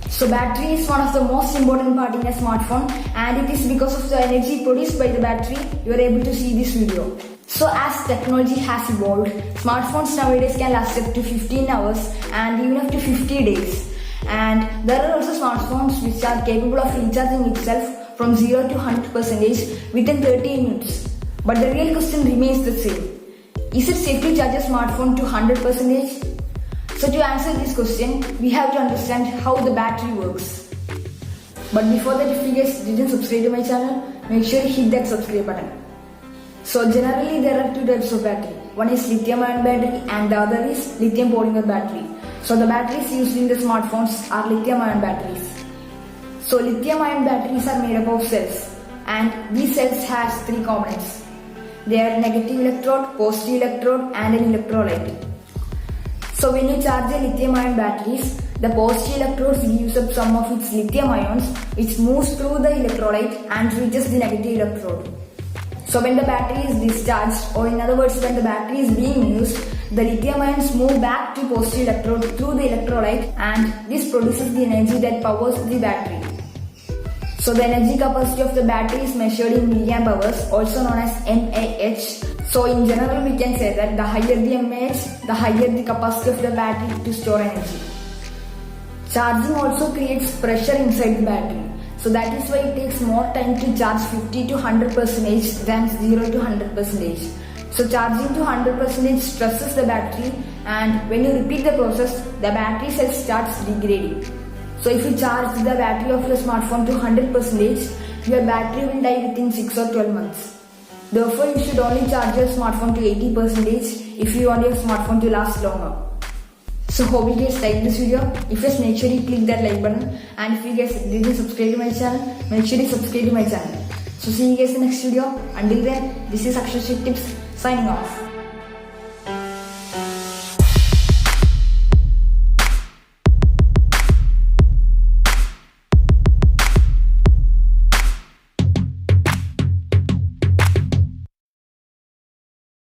So battery is one of the most important part in a smartphone, and it is because of the energy produced by the battery you are able to see this video. So as technology has evolved, smartphones nowadays can last up to 15 hours and even up to 50 days. And there are also smartphones which are capable of recharging itself from 0 to 100% within 30 minutes. But the real question remains the same. Is it safe to charge a smartphone to 100%? So to answer this question, we have to understand how the battery works. But before that, if you guys didn't subscribe to my channel, make sure you hit that subscribe button. So generally there are two types of battery. One is lithium-ion battery and the other is lithium polymer battery. So the batteries used in the smartphones are lithium-ion batteries. So lithium-ion batteries are made up of cells, and these cells has three components. They are negative electrode, positive electrode and an electrolyte. So when you charge the lithium-ion batteries, the positive electrodes gives up some of its lithium ions which moves through the electrolyte and reaches the negative electrode. So when the battery is discharged, or in other words when the battery is being used, the lithium ions move back to positive electrode through the electrolyte, and this produces the energy that powers the battery. So the energy capacity of the battery is measured in milliamp hours, also known as mAh. So in general we can say that the higher the mAh, the higher the capacity of the battery to store energy. Charging also creates pressure inside the battery. So that is why it takes more time to charge 50 to 100% than 0 to 100%. So charging to 100% stresses the battery, and when you repeat the process, the battery cell starts degrading. So if you charge the battery of your smartphone to 100%, your battery will die within 6 or 12 months. Therefore, you should only charge your smartphone to 80% if you want your smartphone to last longer. So hope you guys like this video. If yes, make sure you click that like button, and if you guys didn't subscribe to my channel, make sure you subscribe to my channel. So see you guys in the next video. Until then, this is Akshay Tips signing off.